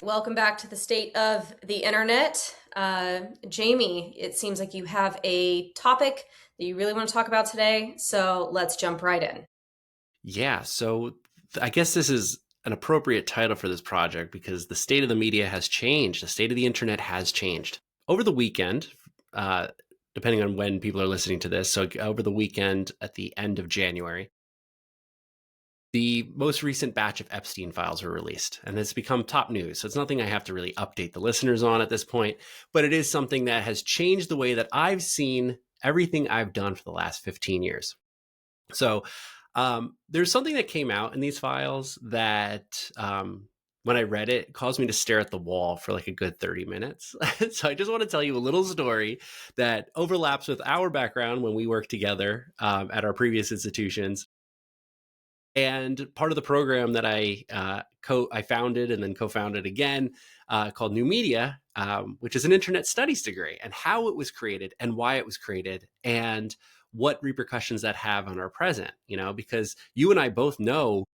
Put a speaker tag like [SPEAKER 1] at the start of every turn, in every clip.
[SPEAKER 1] Welcome back to the state of the internet. Jamie, it seems like you have a topic that you really want to talk about today, so let's jump right in.
[SPEAKER 2] Yeah, so I guess this is an appropriate title for this project because the state of the media has changed. The state of the internet has changed. Over the weekend, uh, depending on when people are listening to this, so over the weekend at the end of January, the most recent batch of Epstein files were released, and it's become top news. So it's nothing I have to really update the listeners on at this point, but it is something that has changed the way that I've seen everything I've done for the last 15 years. So there's something that came out in these files that when I read it, caused me to stare at the wall for like a good 30 minutes. So I just want to tell you a little story that overlaps with our background when we worked together at our previous institutions. And part of the program that I founded and then co-founded again called New Media, which is an internet studies degree, and how it was created and why it was created and what repercussions that have on our present, because you and I both know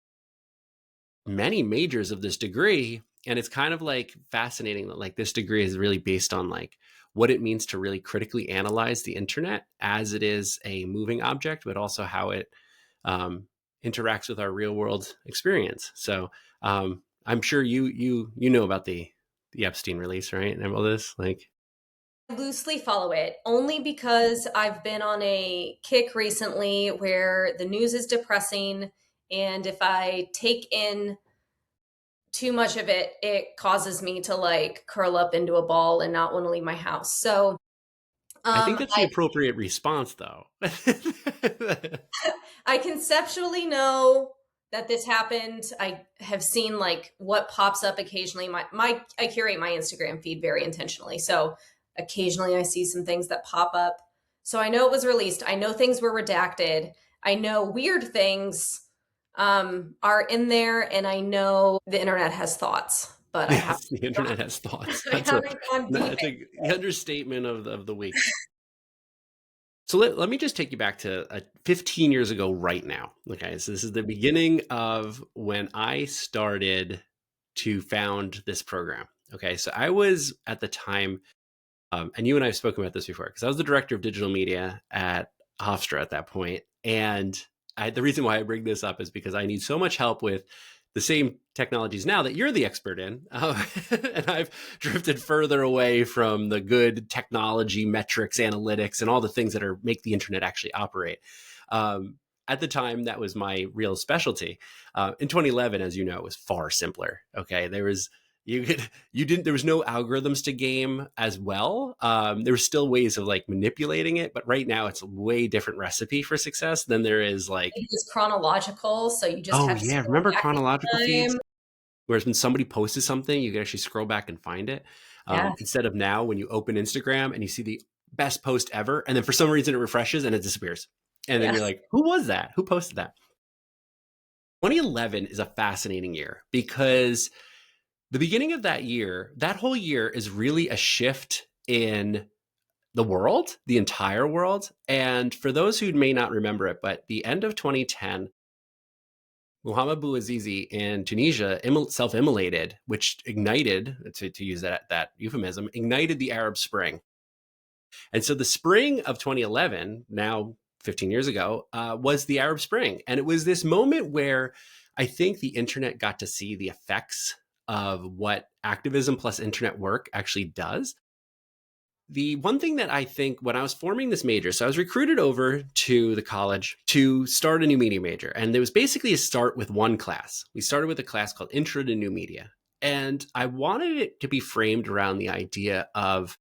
[SPEAKER 2] many majors of this degree, and it's kind of like fascinating that like this degree is really based on like what it means to really critically analyze the internet as it is a moving object, but also how it um, interacts with our real world experience. So I'm sure you know about the Epstein release, right? And all this, like,
[SPEAKER 1] I loosely follow it only because I've been on a kick recently where the news is depressing, and if I take in too much of it, it causes me to like curl up into a ball and not want to leave my house. So
[SPEAKER 2] I think
[SPEAKER 1] um,
[SPEAKER 2] that's the appropriate response, though.
[SPEAKER 1] I conceptually know that this happened. I have seen like what pops up occasionally. I curate my Instagram feed very intentionally. So occasionally I see some things that pop up. So I know it was released. I know things were redacted. I know weird things are in there, and I know the internet has thoughts, but I haven't
[SPEAKER 2] Yes, the internet has thoughts.
[SPEAKER 1] I
[SPEAKER 2] That's
[SPEAKER 1] haven't gone deep.
[SPEAKER 2] the understatement of the week. So let me just take you back to 15 years ago right now. Okay, so this is the beginning of when I started to found this program. Okay, so I was at the time, and you and I have spoken about this before, because I was the director of digital media at Hofstra at that point. And the reason why I bring this up is because I need so much help with the same technologies now that you're the expert in. And I've drifted further away from the good technology, metrics, analytics, and all the things that make the internet actually operate. At the time, that was my real specialty. In 2011, as you know, it was far simpler. Okay, there was no algorithms to game as well. There were still ways of like manipulating it, but right now it's a way different recipe for success than there is like,
[SPEAKER 1] It's chronological, so you just
[SPEAKER 2] oh
[SPEAKER 1] have to
[SPEAKER 2] yeah,
[SPEAKER 1] scroll
[SPEAKER 2] remember
[SPEAKER 1] back
[SPEAKER 2] chronological
[SPEAKER 1] in
[SPEAKER 2] feeds?
[SPEAKER 1] time.
[SPEAKER 2] Whereas when somebody posted something, you can actually scroll back and find it.
[SPEAKER 1] Yeah.
[SPEAKER 2] Instead of now, when you open Instagram and you see the best post ever, and then for some reason it refreshes and it disappears. And then
[SPEAKER 1] Yeah.
[SPEAKER 2] you're like, who was that? Who posted that? 2011 is a fascinating year because the beginning of that year, that whole year is really a shift in the world, the entire world. And for those who may not remember it, but the end of 2010, Mohamed Bouazizi in Tunisia self-immolated, which ignited, to use that euphemism, ignited the Arab Spring. And so the spring of 2011, now 15 years ago, was the Arab Spring. And it was this moment where I think the internet got to see the effects of what activism plus internet work actually does. The one thing that I think when I was forming this major, so I was recruited over to the college to start a new media major. And there was basically a start with one class. We started with a class called Intro to New Media. And I wanted it to be framed around the idea of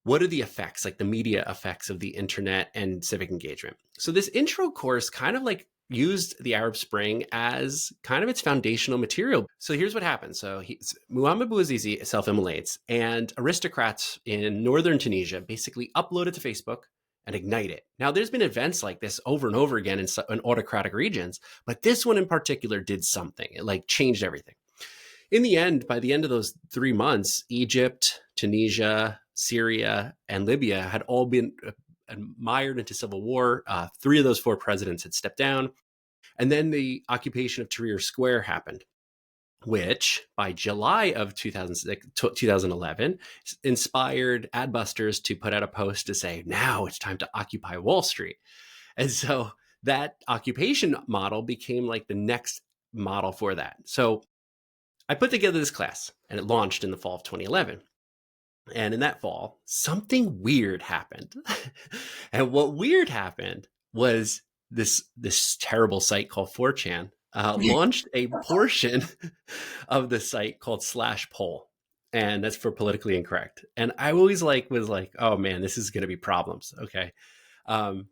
[SPEAKER 2] what are the effects, like the media effects of the internet and civic engagement. So this intro course kind of like used the Arab Spring as kind of its foundational material. So here's what happened. So Muhammad Bouazizi self-immolates, and aristocrats in northern Tunisia basically upload it to Facebook and ignite it. Now, there's been events like this over and over again in autocratic regions, but this one in particular did something. It like changed everything. In the end, by the end of those 3 months, Egypt, Tunisia, Syria, and Libya had all been mired into civil war. 3 of those 4 presidents had stepped down. And then the occupation of Tahrir Square happened, which by July of 2011 inspired adbusters to put out a post to say, now it's time to occupy Wall Street. And so that occupation model became like the next model for that. So I put together this class and it launched in the fall of 2011. And in that fall, something weird happened. And what weird happened was this terrible site called 4chan launched a portion of the site called slash poll. And that's for politically incorrect. And I always was like, oh man, this is going to be problems. Okay.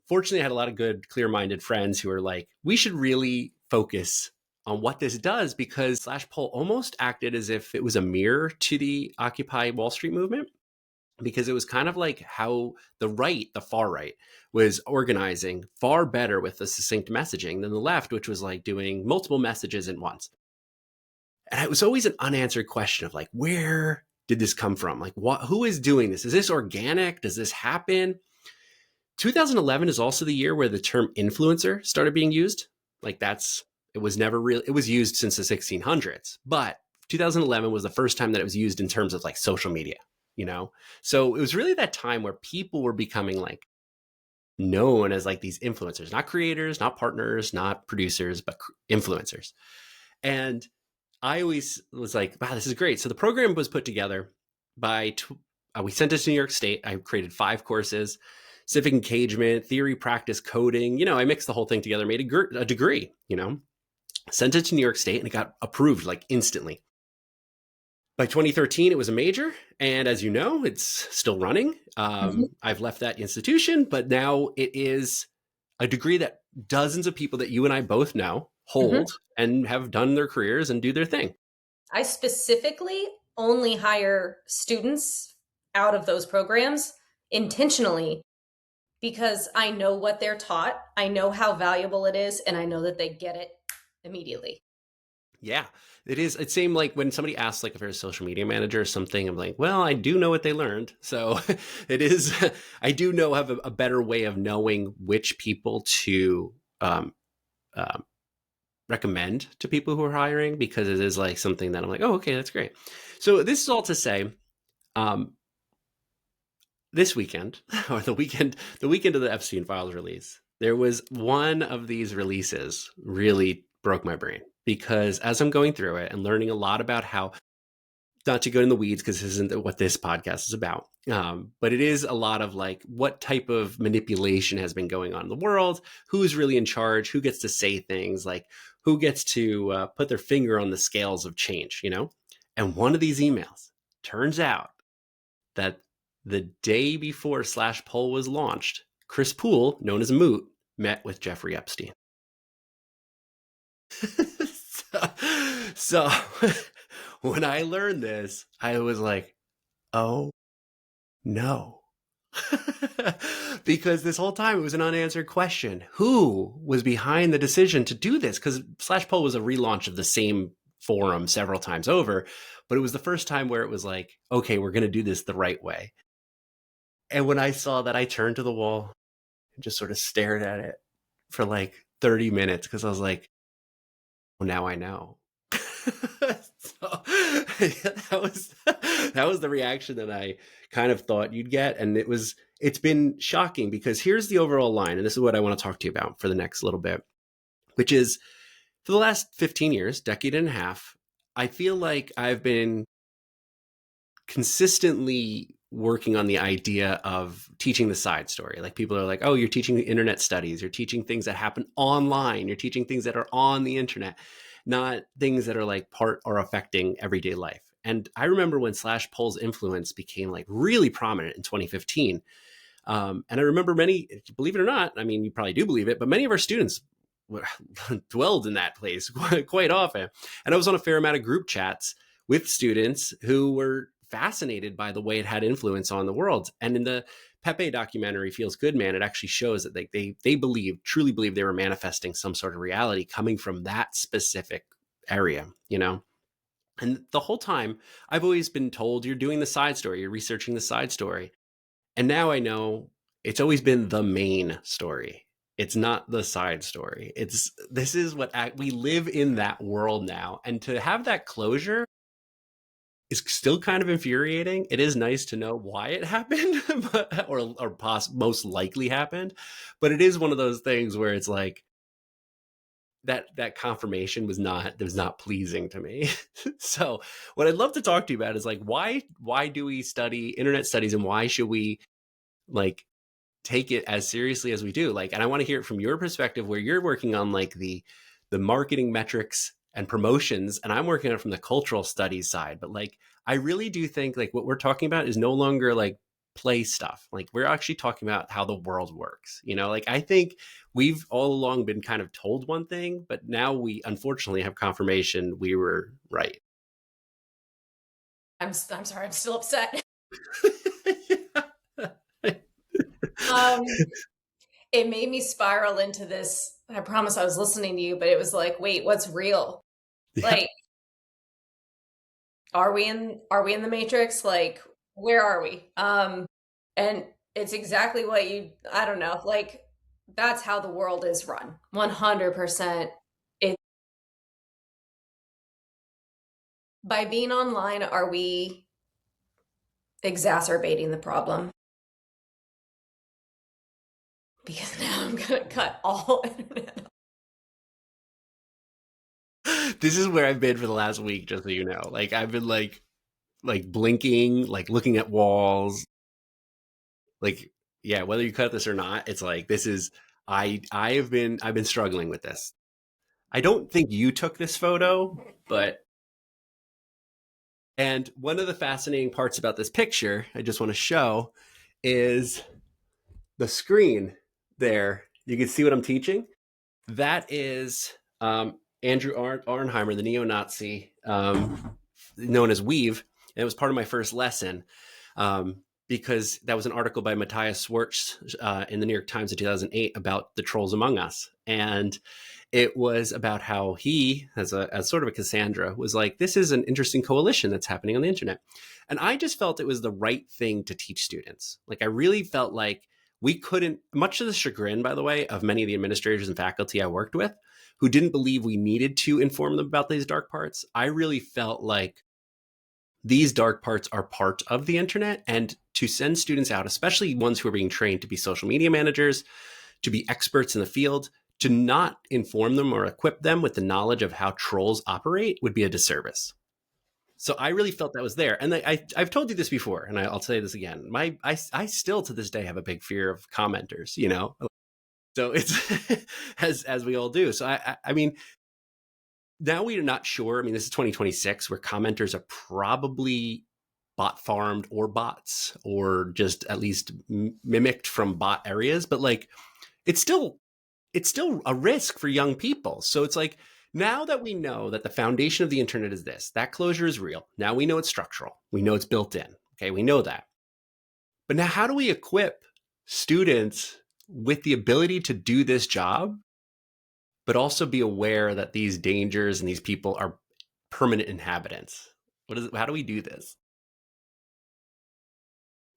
[SPEAKER 2] Fortunately, I had a lot of good, clear-minded friends who were like, we should really focus on what this does, because slash poll almost acted as if it was a mirror to the Occupy Wall Street movement, because it was kind of like how the far right, was organizing far better with the succinct messaging than the left, which was like doing multiple messages at once. And it was always an unanswered question of like, where did this come from? Like, who is doing this? Is this organic? Does this happen? 2011 is also the year where the term influencer started being used. Like it was never real. It was used since the 1600s, but 2011 was the first time that it was used in terms of like social media, you know? So it was really that time where people were becoming like known as like these influencers, not creators, not partners, not producers, but influencers. And I always was like, wow, this is great. So the program was put together we sent it to New York State. I created 5 courses: civic engagement, theory, practice, coding. I mixed the whole thing together, made a degree, sent it to New York State, and it got approved like instantly. By 2013, it was a major. And as you know, it's still running. I've left that institution, but now it is a degree that dozens of people that you and I both know hold and have done their careers and do their thing.
[SPEAKER 1] I specifically only hire students out of those programs intentionally because I know what they're taught, I know how valuable it is, and I know that they get it immediately.
[SPEAKER 2] Yeah, it is. It seemed like when somebody asks like if you're a social media manager or something, I'm like, well, I do know what they learned. So it is, I do have a better way of knowing which people to recommend to people who are hiring, because it is like something that I'm like, oh, okay, that's great. So this is all to say, this weekend, or the weekend of the Epstein files release, there was one of these releases really broke my brain, because as I'm going through it and learning a lot about how, not to go in the weeds because this isn't what this podcast is about, but it is a lot of like what type of manipulation has been going on in the world, who's really in charge, who gets to say things, like who gets to put their finger on the scales of change, And one of these emails, turns out that the day before slash poll was launched, Chris Poole, known as Moot, met with Jeffrey Epstein. so when I learned this, I was like, oh no. Because this whole time it was an unanswered question. Who was behind the decision to do this? Because slash poll was a relaunch of the same forum several times over, but it was the first time where it was like, okay, we're going to do this the right way. And when I saw that, I turned to the wall and just sort of stared at it for like 30 minutes, because I was like, well, now I know. So that was the reaction that I kind of thought you'd get. And it's been shocking, because here's the overall line. And this is what I want to talk to you about for the next little bit, which is, for the last 15 years, decade and a half, I feel like I've been consistently working on the idea of teaching the side story. Like people are like, oh, you're teaching internet studies, you're teaching things that happen online, you're teaching things that are on the internet, not things that are like part or affecting everyday life. And I remember when slash poll's influence became like really prominent in 2015. And I remember many, believe it or not, I mean, you probably do believe it, but many of our students dwelled in that place quite often. And I was on a fair amount of group chats with students who were fascinated by the way it had influence on the world. And in the Pepe documentary, Feels Good Man, it actually shows that they truly believed they were manifesting some sort of reality coming from that specific area, And the whole time, I've always been told, you're doing the side story, you're researching the side story. And now I know it's always been the main story. It's not the side story. It's this is what we live in that world now. And to have that closure is still kind of infuriating. It is nice to know why it happened, or most likely happened. But it is one of those things where it's like, that confirmation was not pleasing to me. So what I'd love to talk to you about is like, why do we study internet studies, and why should we like take it as seriously as we do? Like, and I want to hear it from your perspective, where you're working on like the marketing metrics and promotions, and I'm working on it from the cultural studies side. But like, I really do think like what we're talking about is no longer like play stuff. Like, we're actually talking about how the world works. Like, I think we've all along been kind of told one thing, but now we unfortunately have confirmation we were right.
[SPEAKER 1] I'm sorry, I'm still upset.
[SPEAKER 2] Yeah.
[SPEAKER 1] Um, it made me spiral into this. I promise I was listening to you, but it was like, wait, what's real?
[SPEAKER 2] Yeah.
[SPEAKER 1] Like, are we in the matrix? Like, where are we? And it's exactly what you, I don't know, like that's how the world is run. 100%. It By being online, are we exacerbating the problem? Because now I'm gonna cut all internet.
[SPEAKER 2] This is where I've been for the last week, just so you know. Like, I've been like blinking, like looking at walls, like, yeah, whether you cut this or not, it's like, this is, I've been struggling with this. I don't think you took this photo, but and one of the fascinating parts about this picture I just want to show is the screen there. You can see what I'm teaching. That is Andrew Arnheimer, the neo-Nazi, known as Weave, and it was part of my first lesson, because that was an article by Matthias Schwartz in the New York Times in 2008 about the trolls among us. And it was about how he, as sort of a Cassandra, was like, this is an interesting coalition that's happening on the internet. And I just felt it was the right thing to teach students. Like, I really felt like we couldn't, much to the chagrin, by the way, of many of the administrators and faculty I worked with, who didn't believe we needed to inform them about these dark parts. I really felt like these dark parts are part of the internet, and to send students out, especially ones who are being trained to be social media managers, to be experts in the field, to not inform them or equip them with the knowledge of how trolls operate would be a disservice. So I really felt that was there. And I've told you this before, and I'll say this again. I still to this day have a big fear of commenters. So it's as we all do. So I mean, now we are not sure. I mean, this is 2026, where commenters are probably bot farmed or bots, or just at least mimicked from bot areas. But like, it's still a risk for young people. So it's like, now that we know that the foundation of the internet is this, that closure is real. Now we know it's structural. We know it's built in. Okay, we know that. But now, how do we equip students with the ability to do this job, but also be aware that these dangers and these people are permanent inhabitants? How do we do this?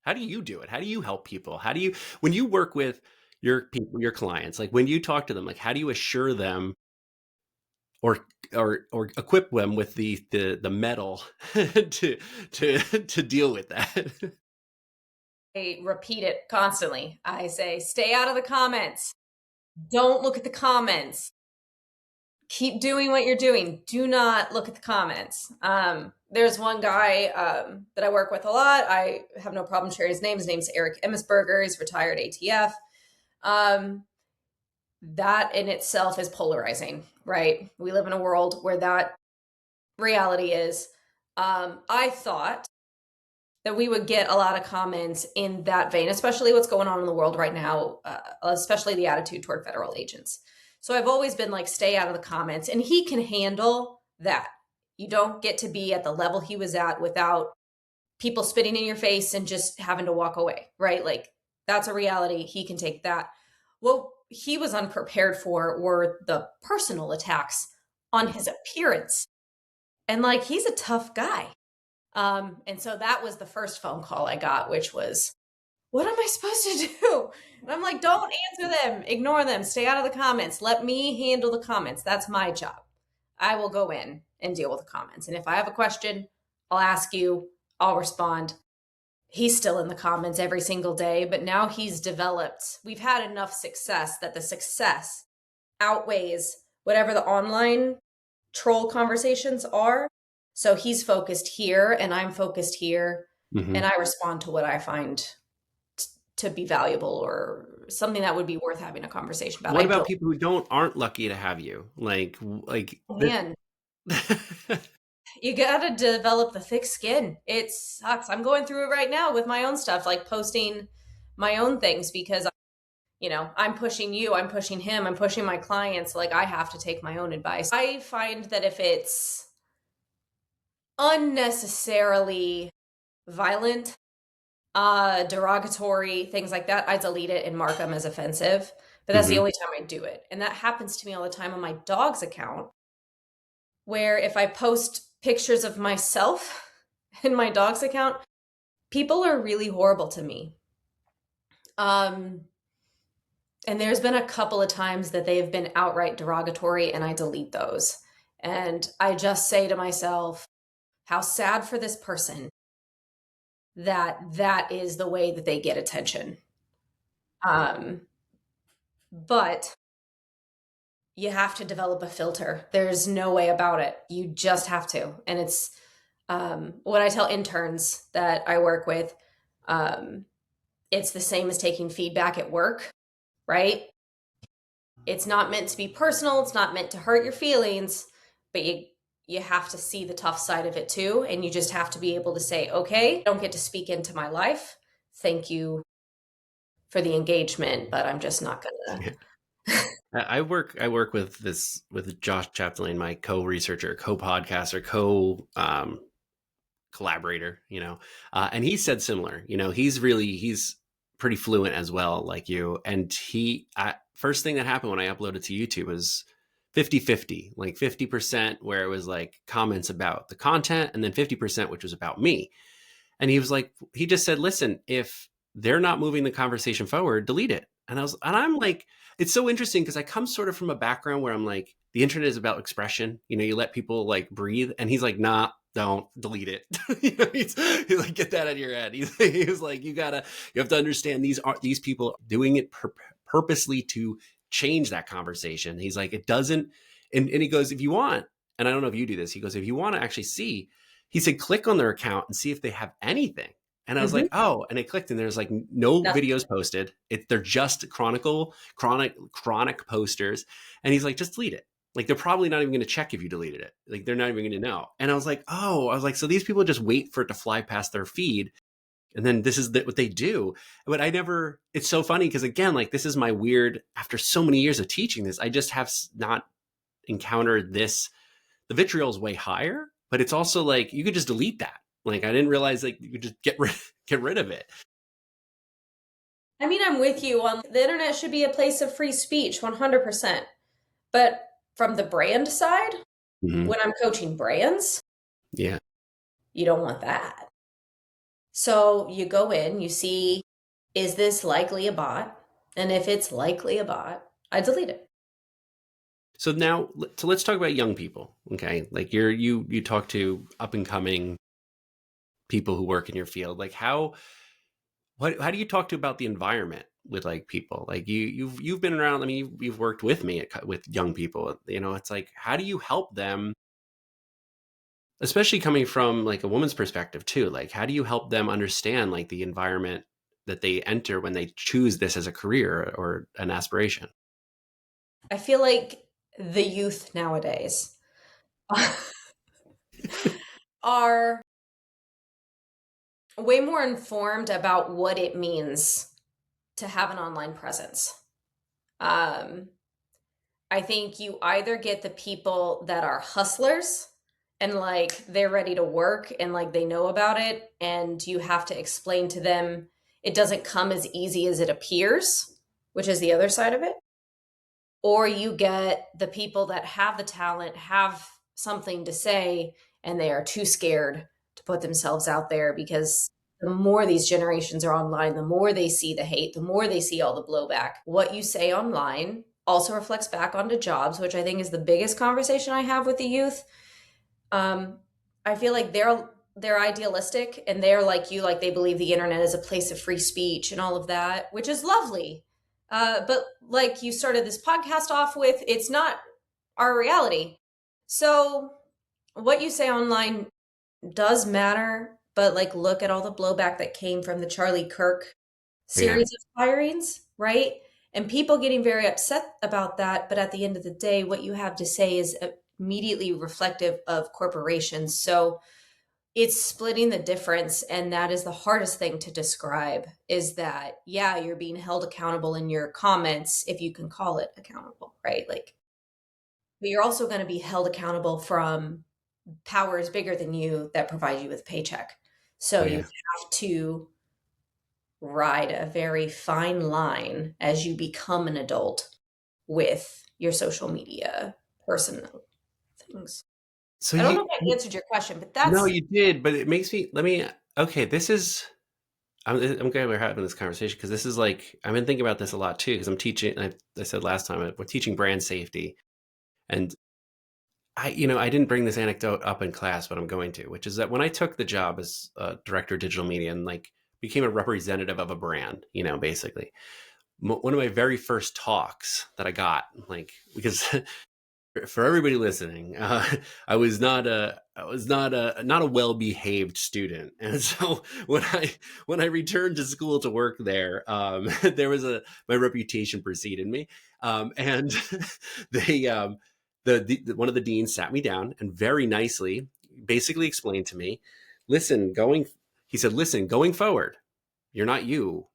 [SPEAKER 2] How do you do it? How do you help people? How do you, when you work with your people, your clients, like when you talk to them, like how do you assure them, or or equip them with the metal to deal with that?
[SPEAKER 1] I repeat it constantly. I say, stay out of the comments. Don't look at the comments. Keep doing what you're doing. Do not look at the comments. There's one guy that I work with a lot. I have no problem sharing his name. His name's Eric Emmesberger. He's retired ATF. That in itself is polarizing, right? We live in a world where that reality is. I thought that we would get a lot of comments in that vein, especially what's going on in the world right now, especially the attitude toward federal agents. So I've always been like, stay out of the comments. And he can handle that. You don't get to be at the level he was at without people spitting in your face and just having to walk away, right? Like, that's a reality. He can take that. What he was unprepared for were the personal attacks on his appearance. And like, he's a tough guy. And so that was the first phone call I got, which was what am I supposed to do? And I'm like, don't answer them, ignore them, stay out of the comments. Let me handle the comments. That's my job. I will go in and deal with the comments. And if I have a question, I'll ask you, I'll respond. He's still in the comments every single day, but now he's developed. We've had enough success that the success outweighs whatever the online troll conversations are. So he's focused here and I'm focused here.
[SPEAKER 2] Mm-hmm.
[SPEAKER 1] And I respond to what I find to be valuable or something that would be worth having a conversation about.
[SPEAKER 2] What
[SPEAKER 1] I
[SPEAKER 2] about
[SPEAKER 1] built,
[SPEAKER 2] people who aren't lucky to have you?
[SPEAKER 1] oh, man, you gotta develop the thick skin. It sucks. I'm going through it right now with my own stuff, like posting my own things because I'm pushing you, I'm pushing him, I'm pushing my clients. Like I have to take my own advice. I find that if it's unnecessarily violent, derogatory, things like that, I delete it and mark them as offensive. But that's the
[SPEAKER 2] Mm-hmm.
[SPEAKER 1] only time I do it. And that happens to me all the time on my dog's account, where if I post pictures of myself in my dog's account, people are really horrible to me. Um, and there's been a couple of times that they've been outright derogatory, and I delete those. And I just say to myself, how sad for this person that that is the way that they get attention. Um, but you have to develop a filter. There's no way about it. You just have to. And it's what I tell interns that I work with. Um, it's the same as taking feedback at work, right? It's not meant to be personal. It's not meant to hurt your feelings, but you have to see the tough side of it too. And you just have to be able to say, okay, I don't get to speak into my life. Thank you for the engagement, but I'm just not gonna.
[SPEAKER 2] I work with Josh Chapdelaine, my co-researcher, co-podcaster, collaborator, and he said similar. He's pretty fluent as well, like you. And first thing that happened when I uploaded to YouTube was 50-50, like 50% where it was like comments about the content, and then 50% which was about me. And he just said, listen, if they're not moving the conversation forward, delete it. And I'm like, it's so interesting because I come sort of from a background where I'm like, the internet is about expression. You let people like breathe. And he's like, nah, don't delete it. He's like, get that out of your head. He was like, you have to understand these people doing it purposely to change that conversation. He's like, it doesn't. And he goes, if you want, and I don't know if you do this, he goes, if you want to actually see, he said, click on their account and see if they have anything. And I was
[SPEAKER 1] Mhm.
[SPEAKER 2] like, oh, and I clicked and there's like no
[SPEAKER 1] Nothing.
[SPEAKER 2] videos posted. They're just chronic posters. And he's like, just delete it. Like they're probably not even going to check if you deleted it. Like they're not even going to know. And I was like, so these people just wait for it to fly past their feed. And then this is what they do. But it's so funny because again, like this is my weird, after so many years of teaching this, I just have not encountered this. The vitriol is way higher, but it's also like you could just delete that. Like I didn't realize like you could just get rid of it.
[SPEAKER 1] I mean, I'm with you on the internet should be a place of free speech, 100%. But from the brand side,
[SPEAKER 2] Mm-hmm.
[SPEAKER 1] when I'm coaching brands,
[SPEAKER 2] Yeah.
[SPEAKER 1] you don't want that. So you go in, you see, is this likely a bot? And if it's likely a bot, I delete it.
[SPEAKER 2] So let's talk about young people. Okay, like you talk to up and coming people who work in your field. Like how do you talk to about the environment with like people like you've been around. I mean, you've worked with me with young people. It's like how do you help them, especially coming from like a woman's perspective too? Like how do you help them understand like the environment that they enter when they choose this as a career or an aspiration?
[SPEAKER 1] I feel like the youth nowadays are way more informed about what it means to have an online presence. Um, I think you either get the people that are hustlers and like they're ready to work and like they know about it, and you have to explain to them it doesn't come as easy as it appears, which is the other side of it. Or you get the people that have the talent, have something to say, and they are too scared to put themselves out there because the more these generations are online, the more they see the hate, the more they see all the blowback. What you say online also reflects back onto jobs, which I think is the biggest conversation I have with the youth. I feel like they're idealistic and they're like you, like they believe the internet is a place of free speech and all of that, which is lovely. But like you started this podcast off with, it's not our reality. So what you say online does matter, but like look at all the blowback that came from the Charlie Kirk
[SPEAKER 2] Yeah.
[SPEAKER 1] series of firings, right? And people getting very upset about that. But at the end of the day, what you have to say is immediately reflective of corporations. So it's splitting the difference. And that is the hardest thing to describe is that, yeah, you're being held accountable in your comments, if you can call it accountable, right? Like, but you're also going to be held accountable from powers bigger than you that provide you with a paycheck. So
[SPEAKER 2] Oh
[SPEAKER 1] you
[SPEAKER 2] yeah.
[SPEAKER 1] have to ride a very fine line as you become an adult with your social media personal things.
[SPEAKER 2] So
[SPEAKER 1] I don't know
[SPEAKER 2] you
[SPEAKER 1] if I answered your question, but
[SPEAKER 2] no,
[SPEAKER 1] that's
[SPEAKER 2] you did, but it makes me let me okay, this is I'm glad we're having this conversation because this is like I've been thinking about this a lot too because I'm teaching. I said last time we're teaching brand safety, and I didn't bring this anecdote up in class, but I'm going to, which is that when I took the job as director of digital media and like became a representative of a brand, basically one of my very first talks that I got, like because for everybody listening, I was not a well behaved student, and so when I returned to school to work there, there was my reputation preceded me, and they one of the deans sat me down and very nicely, basically explained to me, listen, going, he said, listen, going forward, you're not you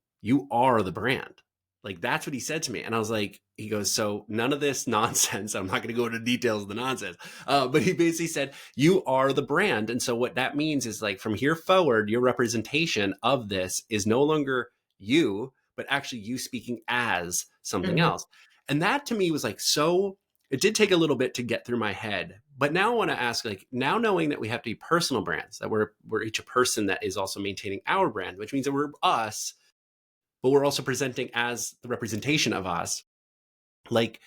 [SPEAKER 2] are the brand. Like that's what he said to me. And I was like, he goes, so none of this nonsense. I'm not going to go into details of the nonsense. But he basically said, you are the brand. And so what that means is like from here forward, your representation of this is no longer you, but actually you speaking as something
[SPEAKER 1] mhm,
[SPEAKER 2] else. And that to me was like, so it did take a little bit to get through my head. But now I want to ask, like, now knowing that we have to be personal brands, that we're each a person that is also maintaining our brand, which means that we're us, but we're also presenting as the representation of us. Like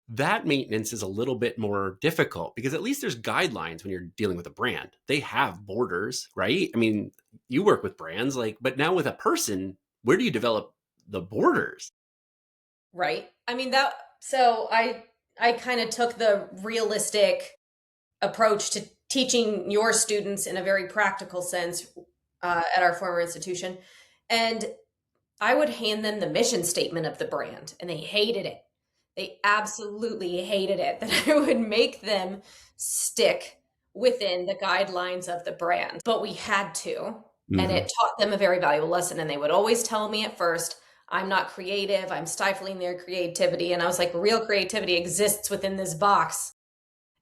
[SPEAKER 2] that maintenance is a little bit more difficult because at least there's guidelines when you're dealing with a brand. They have borders, right? I mean, you work with brands, like, but now with a person, where do you develop the borders?
[SPEAKER 1] right. I mean that. So I kind of took the realistic approach to teaching your students in a very practical sense at our former institution, and I would hand them the mission statement of the brand, and they hated it. They absolutely hated it that I would make them stick within the guidelines of the brand. But we had to, and
[SPEAKER 2] Mm-hmm.
[SPEAKER 1] it taught them a very valuable lesson. And they would always tell me at first, I'm not creative, I'm stifling their creativity. And I was like, real creativity exists within this box.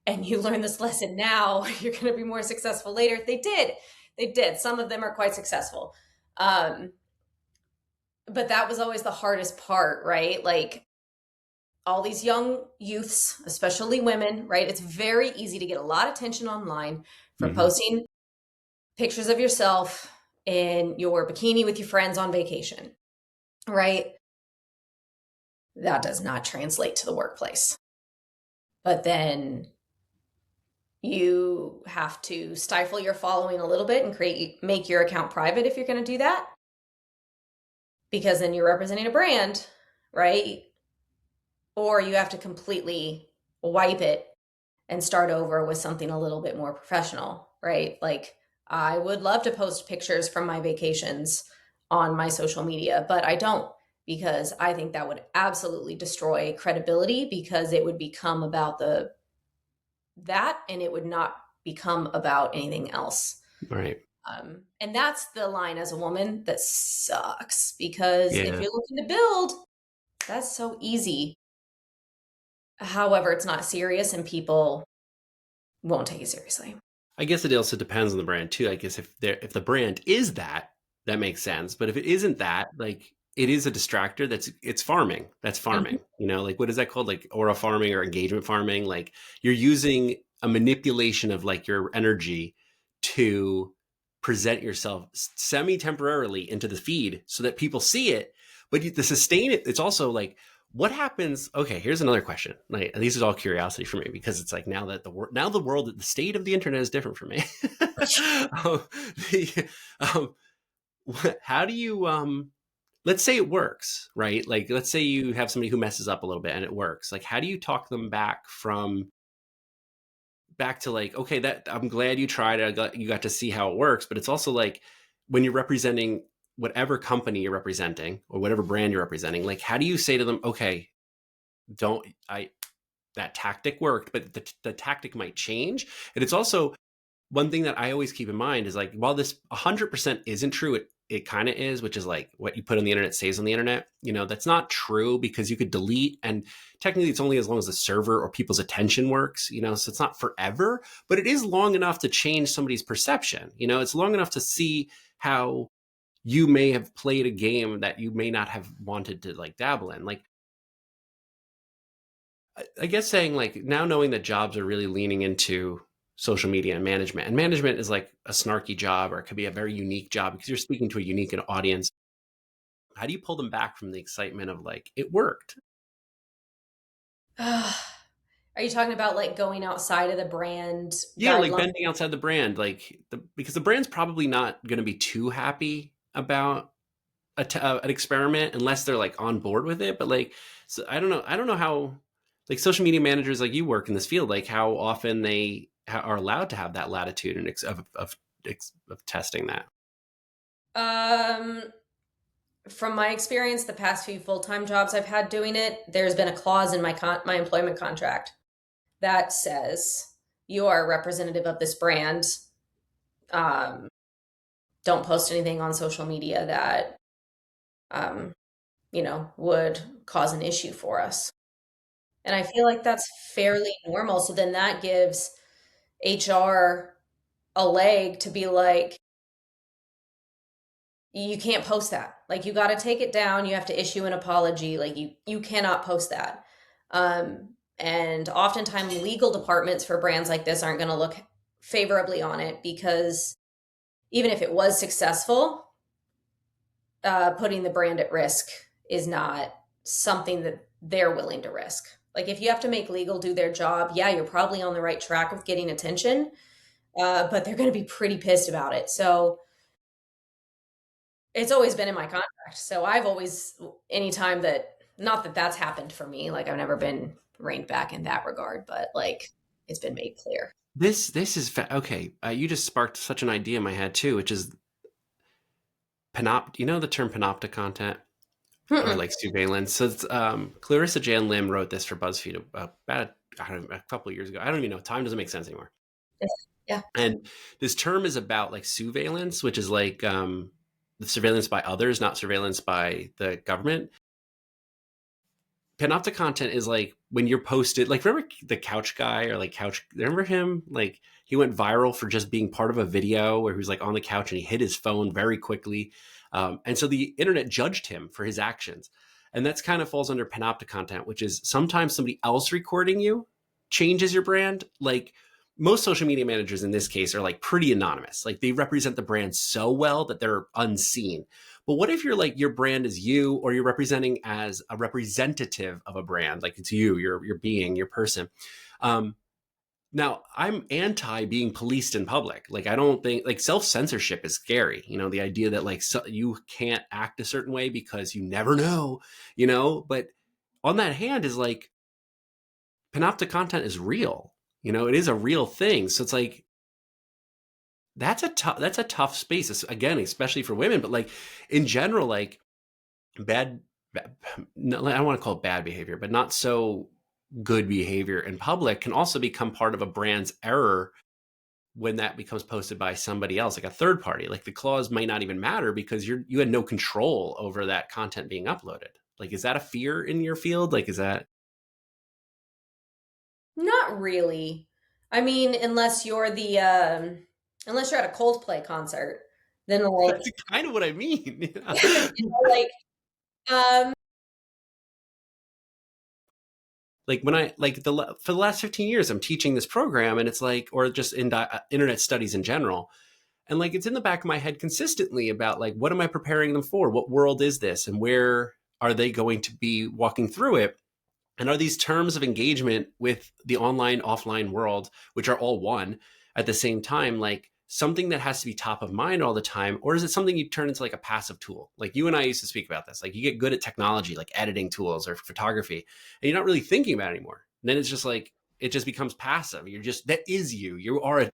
[SPEAKER 1] And you learn this lesson now, you're going to be more successful later. They did. They did. Some of them are quite successful. Um, but that was always the hardest part, right? Like all these young youths, especially women, right? It's very easy to get a lot of attention online for
[SPEAKER 2] Mm-hmm.
[SPEAKER 1] posting pictures of yourself in your bikini with your friends on vacation, right? That does not translate to the workplace. But then you have to stifle your following a little bit and make your account private if you're going to do that, because then you're representing a brand, right? Or you have to completely wipe it and start over with something a little bit more professional, right? Like I would love to post pictures from my vacations on my social media, but I don't, because I think that would absolutely destroy credibility, because it would become about the that and it would not become about anything else.
[SPEAKER 2] Right.
[SPEAKER 1] And that's the line as a woman that sucks, because if
[SPEAKER 2] Yeah.
[SPEAKER 1] you're looking to build, that's so easy. However, it's not serious and people won't take it seriously.
[SPEAKER 2] I guess it also depends on the brand too. I guess if the brand is that, that makes sense. But if it isn't that, like it is a distractor. It's farming. That's
[SPEAKER 1] Mhm.
[SPEAKER 2] farming. Like what is that called? Like aura farming or engagement farming. Like you're using a manipulation of like your energy to present yourself semi-temporarily into the feed so that people see it, but to sustain it, it's also like, what happens? Okay, here's another question. Like, this is all curiosity for me, because it's like, now that the world, the state of the internet is different for me. um, the, um, how do you let's say it works, right? Like, let's say you have somebody who messes up a little bit and it works. Like, how do you talk them back to like, okay, that I'm glad you tried it. You got to see how it works. But it's also like, when you're representing whatever company you're representing or whatever brand you're representing, like, how do you say to them, okay, don't I that tactic worked, but the tactic might change. And it's also, one thing that I always keep in mind is like, while this 100% isn't true, it kind of is, which is like, what you put on the internet stays on the internet. That's not true, because you could delete, and technically it's only as long as the server or people's attention works, so it's not forever, but it is long enough to change somebody's perception. It's long enough to see how you may have played a game that you may not have wanted to like dabble in. Like, I guess saying, like, now knowing that jobs are really leaning into social media and management is like a snarky job, or it could be a very unique job because you're speaking to a unique audience. How do you pull them back from the excitement of like, it worked?
[SPEAKER 1] Are you talking about like going outside of the brand
[SPEAKER 2] Yeah, like
[SPEAKER 1] guideline?
[SPEAKER 2] bending outside the brand, like because the brand's probably not going to be too happy about an experiment unless they're like on board with it. But like, so I don't know how, like, social media managers like you work in this field, like how often they are allowed to have that latitude and of testing that.
[SPEAKER 1] Um, from my experience, the past few full-time jobs I've had doing it, there's been a clause in my employment contract that says you are a representative of this brand. Um, don't post anything on social media that um, would cause an issue for us. And I feel like that's fairly normal. So then that gives HR a leg to be like, you can't post that. Like, you got to take it down. You have to issue an apology. Like, you cannot post that. And oftentimes legal departments for brands like this aren't going to look favorably on it, because even if it was successful, putting the brand at risk is not something that they're willing to risk. Like, if you have to make legal do their job, yeah, you're probably on the right track with getting attention, but they're going to be pretty pissed about it. So it's always been in my contract. So I've always, anytime that, not that that's happened for me, like I've never been reined back in that regard, but like it's been made clear.
[SPEAKER 2] This is okay. You just sparked such an idea in my head too, which is You know the term panopta content, or
[SPEAKER 1] Mm-mm.
[SPEAKER 2] like surveillance. So it's, Clarissa Jan Lim wrote this for BuzzFeed about I don't know, a couple of years ago. I don't even know. Time doesn't make sense anymore.
[SPEAKER 1] Yeah.
[SPEAKER 2] And this term is about like surveillance, which is like, the surveillance by others, not surveillance by the government. Panoptic content is like when you're posted, like, remember the couch guy, or like couch, remember him? Like, he went viral for just being part of a video where he was like on the couch and he hit his phone very quickly. And so the internet judged him for his actions. And that's kind of falls under panoptic content, which is sometimes somebody else recording you changes your brand. Like, most social media managers in this case are like pretty anonymous. Like, they represent the brand so well that they're unseen. But what if you're like, your brand is you, or you're representing as a representative of a brand, like it's you, your being, your person. Um, Now, I'm anti being policed in public. Like, I don't think, like, self censorship is scary. The idea that like, you can't act a certain way because you never know. But on that hand is like, panoptic content is real. It is a real thing. So it's like, that's a tough space, again, especially for women, but like in general, like, bad, no, I don't want to call it bad behavior, but not so good behavior in public can also become part of a brand's error when that becomes posted by somebody else, like a third party. Like, the clause might not even matter because you had no control over that content being uploaded. Like, is that a fear in your field? Like, is that
[SPEAKER 1] Not really. I mean, unless you're at a Coldplay concert, then like,
[SPEAKER 2] that's kind of what I mean?
[SPEAKER 1] like, um,
[SPEAKER 2] Like, when I like for the last 15 years, I'm teaching this program, and it's like, or just in internet studies in general. And like it's in the back of my head consistently about like what am I preparing them for? What world is this? And where are they going to be walking through it? And are these terms of engagement with the online offline world, which are all one at the same time, like something that has to be top of mind all the time? Or is it something you turn into like a passive tool? Like you and I used to speak about this. Like you get good at technology, like editing tools or photography, and you're not really thinking about it anymore. And then it's just like it just becomes passive. You're just that is you. You are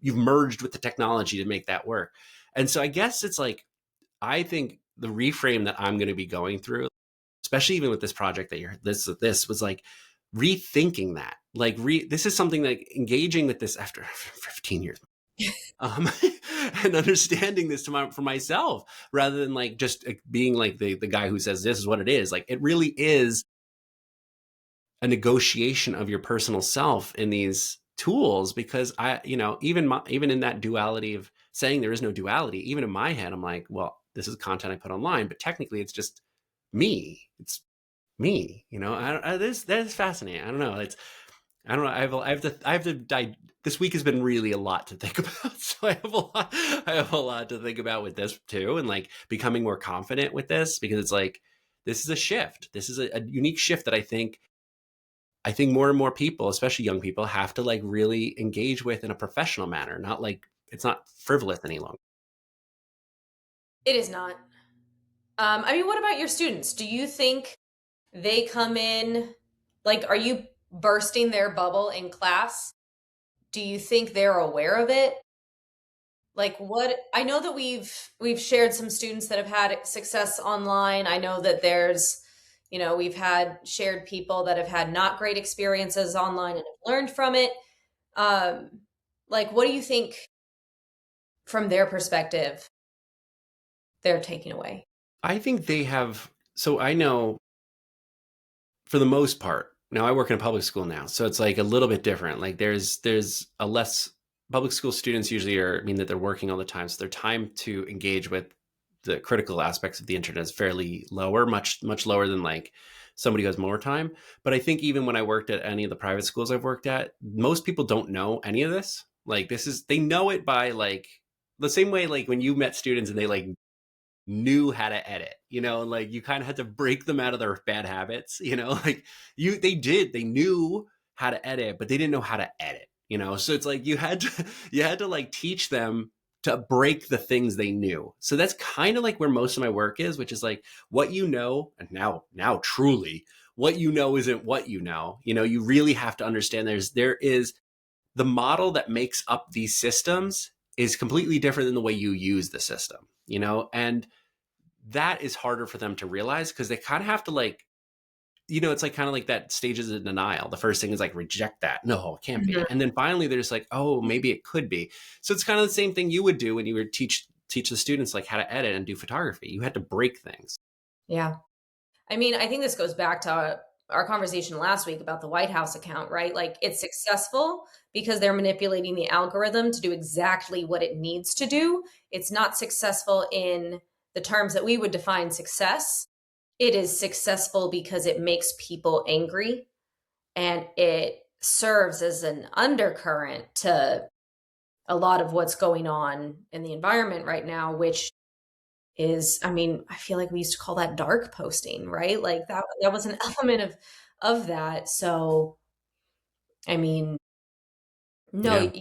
[SPEAKER 2] you've merged with the technology to make that work. And so I guess it's like I think the reframe that I'm going to be going through, especially even with this project that you're this was like rethinking that. Like this is something like engaging with this after 15 years. Um, and understanding this for myself rather than like just being like the guy who says this is what it is. Like it really is a negotiation of your personal self in these tools because I, even in that duality of saying there is no duality, even in my head, I'm like, well, this is content I put online, but technically it's just me. It's me, that is fascinating. I don't know. I don't know. I have to this week has been really a lot to think about. So I have a lot to think about with this too. And like becoming more confident with this because it's like, this is a shift. This is a unique shift that I think more and more people, especially young people, have to like really engage with in a professional manner, not like it's not frivolous any longer.
[SPEAKER 1] It is not. I mean, what about your students? Do you think they come in, like, are you bursting their bubble in class? Do you think they're aware of it? Like what I know that we've shared some students that have had success online. I know that there's, we've had shared people that have had not great experiences online and have learned from it. Um, like what do you think from their perspective they're taking away?
[SPEAKER 2] I think they have, so I know for the most part, now I work in a public school now, so it's like a little bit different. Like there's a less public school students usually mean that they're working all the time, so their time to engage with the critical aspects of the internet is fairly lower, much lower than like somebody who has more time. But I think even when I worked at any of the private schools I've worked at, most people don't know any of this. Like they know it by like the same way like when you met students and they like knew how to edit, like you kind of had to break them out of their bad habits, like they knew how to edit, but they didn't know how to edit, so it's like you had to like teach them to break the things they knew. So that's kind of like where most of my work is, which is like what and now truly what isn't what you really have to understand there is the model that makes up these systems is completely different than the way you use the system, and that is harder for them to realize because they kind of have to like, it's like kind of like that stages of denial. The first thing is like reject that. No, it can't be. And then finally they're just like, oh, maybe it could be. So it's kind of the same thing you would do when you would teach the students like how to edit and do photography. You had to break things.
[SPEAKER 1] Yeah. I mean, I think this goes back to our conversation last week about the White House account, right? Like it's successful because they're manipulating the algorithm to do exactly what it needs to do. It's not successful in the terms that we would define success. It is successful because it makes people angry and it serves as an undercurrent to a lot of what's going on in the environment right now, which is, I mean, I feel like we used to call that dark posting, right? Like that was an element of that. So, I mean,
[SPEAKER 2] Yeah.
[SPEAKER 1] no,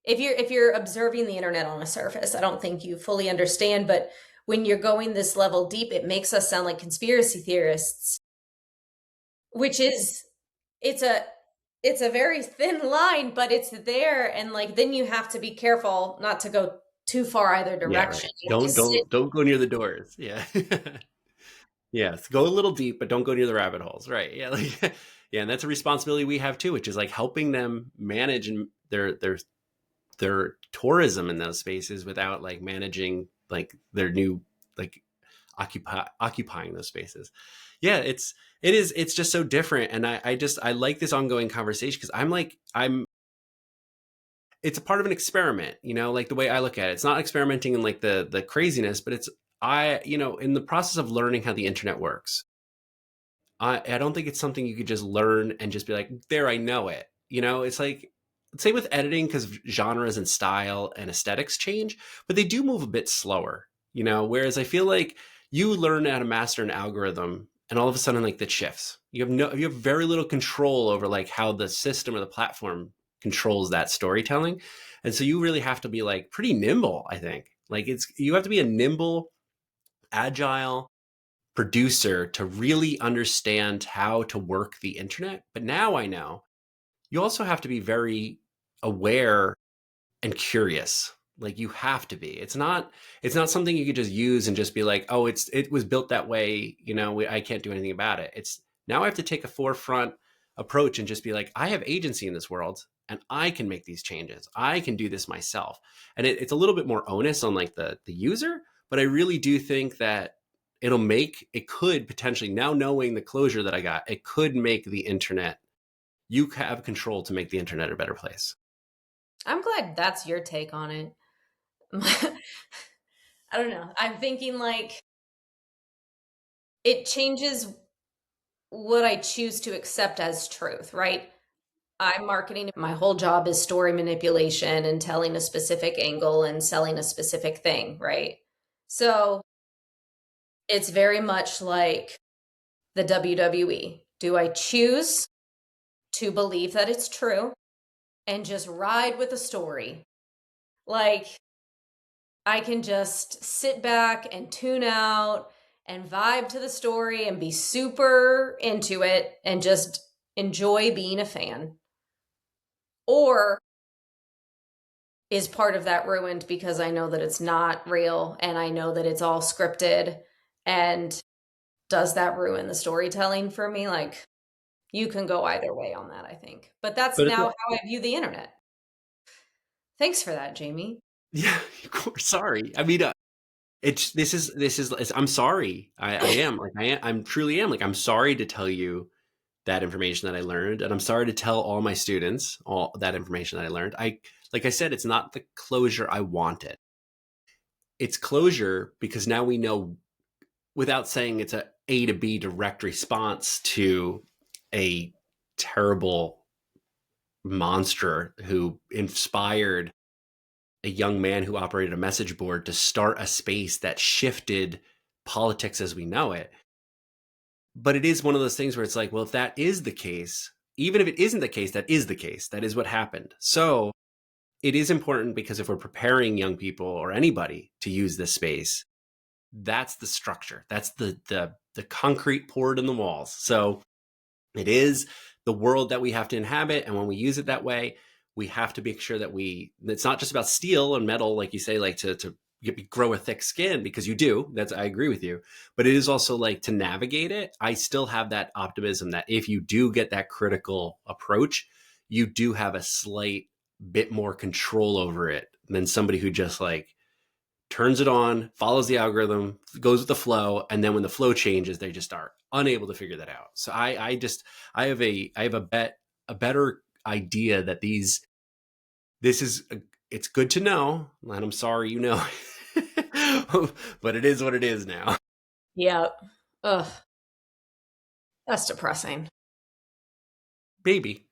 [SPEAKER 1] if you're observing the internet on a surface, I don't think you fully understand, but when you're going this level deep, it makes us sound like conspiracy theorists, which is it's a it's a very thin line, but it's there, and like then you have to be careful not to go too far either
[SPEAKER 2] Yeah. Right.
[SPEAKER 1] direction. You have to sit.
[SPEAKER 2] Don't go near the doors. Yeah. Yes. Go a little deep, but don't go near the rabbit holes. Right. Yeah. Like, yeah. And that's a responsibility we have too, which is like helping them manage and their tourism in those spaces without like managing like their new like occupying those spaces. Yeah, it's just so different. And I like this ongoing conversation because I'm it's a part of an experiment, like the way I look at it. It's not experimenting in like the craziness, but it's in the process of learning how the internet works. I don't think it's something you could just learn and just be like, there, I know it. It's like same with editing, because genres and style and aesthetics change, but they do move a bit slower, you know, whereas I feel like you learn how to master an algorithm and all of a sudden like that shifts. You have very little control over like how the system or the platform controls that storytelling. And so you really have to be like pretty nimble, I think. Like you have to be a nimble, agile producer to really understand how to work the internet. But now I know you also have to be very aware and curious. Like you have to be. It's not something you could just use and just be like, oh, it was built that way, you know, I can't do anything about it. It's now I have to take a forefront approach and just be like, I have agency in this world and I can make these changes. I can do this myself. And it's a little bit more onus on like the user, but I really do think that it could potentially, now knowing the closure that I got, it could make the internet, you have control to make the internet a better place.
[SPEAKER 1] I'm glad that's your take on it. I don't know. I'm thinking like it changes what I choose to accept as truth, right? I'm marketing. My whole job is story manipulation and telling a specific angle and selling a specific thing, right? So it's very much like the WWE. Do I choose to believe that it's true and just ride with the story? Like, I can just sit back and tune out and vibe to the story and be super into it and just enjoy being a fan. Or is part of that ruined because I know that it's not real and I know that it's all scripted? And does that ruin the storytelling for me? Like, you can go either way on that, I think. But that's
[SPEAKER 2] But it's
[SPEAKER 1] now
[SPEAKER 2] not,
[SPEAKER 1] how I view the internet. Thanks for that, Jamie.
[SPEAKER 2] yeah, of course. Sorry. I mean, I'm sorry. I am like, I'm truly am like, I'm sorry to tell you that information that I learned. And I'm sorry to tell all my students all that information that I learned. Like I said, it's not the closure I wanted. It's closure because now we know, without saying it's A to B direct response to a terrible monster who inspired a young man who operated a message board to start a space that shifted politics as we know it. But it is one of those things where it's like, well, if that is the case, even if it isn't the case, that is the case. That is what happened. So it is important because if we're preparing young people or anybody to use this space, that's the structure. That's the concrete poured in the walls. So it is the world that we have to inhabit. And when we use it that way, we have to make sure that it's not just about steel and metal, like you say, like to grow a thick skin, because you do. I agree with you. But it is also like to navigate it. I still have that optimism that if you do get that critical approach, you do have a slight bit more control over it than somebody who just like turns it on, follows the algorithm, goes with the flow, and then when the flow changes, they just are unable to figure that out. So I have a better idea that it's good to know, and I'm sorry, you know, but it is what it is now.
[SPEAKER 1] Yep. Ugh, that's depressing.
[SPEAKER 2] Baby,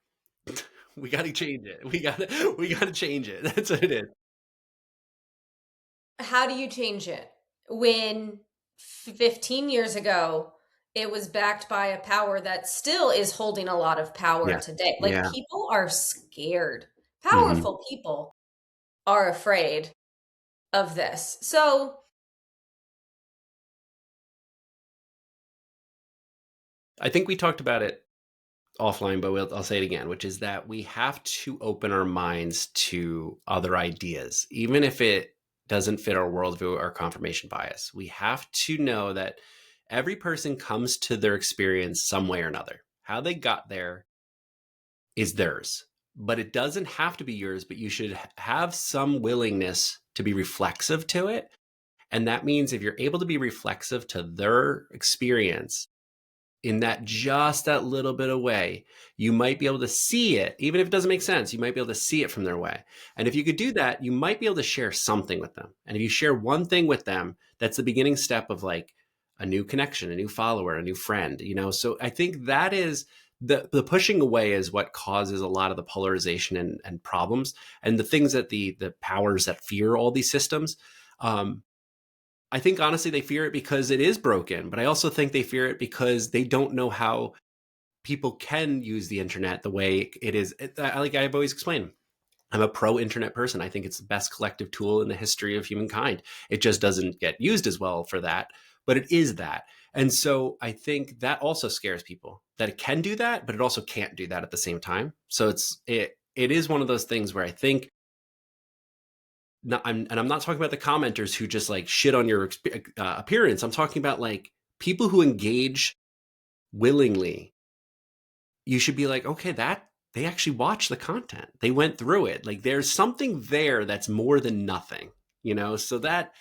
[SPEAKER 2] we got to change it. We got to change it. That's what it is.
[SPEAKER 1] How do you change it when 15 years ago it was backed by a power that still is holding a lot of power
[SPEAKER 2] Yeah.
[SPEAKER 1] today? Like,
[SPEAKER 2] Yeah.
[SPEAKER 1] people are scared.
[SPEAKER 2] Hmm.
[SPEAKER 1] Powerful people are afraid of this. So,
[SPEAKER 2] I think we talked about it offline, but I'll say it again, which is that we have to open our minds to other ideas, even if it doesn't fit our worldview or confirmation bias. We have to know that every person comes to their experience some way or another. How they got there is theirs, but it doesn't have to be yours, but you should have some willingness to be reflexive to it. And that means if you're able to be reflexive to their experience, in that just that little bit of way, you might be able to see it, even if it doesn't make sense. You might be able to see it from their way. And if you could do that, you might be able to share something with them. And if you share one thing with them, that's the beginning step of like a new connection, a new follower, a new friend, you know? So I think that is the pushing away is what causes a lot of the polarization and problems, and the things that the powers that fear all these systems. Um, I think honestly they fear it because it is broken, but I also think they fear it because they don't know how people can use the internet the way it is. Like I've always explained, I'm a pro internet person. I think it's the best collective tool in the history of humankind. It just doesn't get used as well for that, but it is that. And so I think that also scares people that it can do that, but it also can't do that at the same time. So it is one of those things where I think and I'm not talking about the commenters who just like shit on your appearance. I'm talking about like people who engage willingly. You should be like, okay, that they actually watched the content. They went through it. Like there's something there that's more than nothing, you know? So that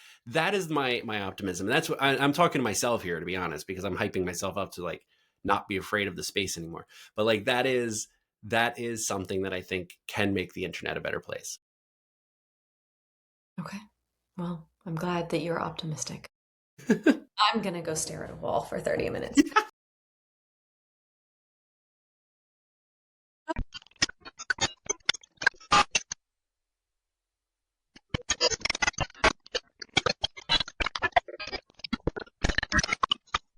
[SPEAKER 2] is my optimism. And that's what I'm talking to myself here, to be honest, because I'm hyping myself up to like not be afraid of the space anymore. But like that is something that I think can make the internet a better place.
[SPEAKER 1] Okay. Well, I'm glad that you're optimistic. I'm going to go stare at a wall for 30 minutes.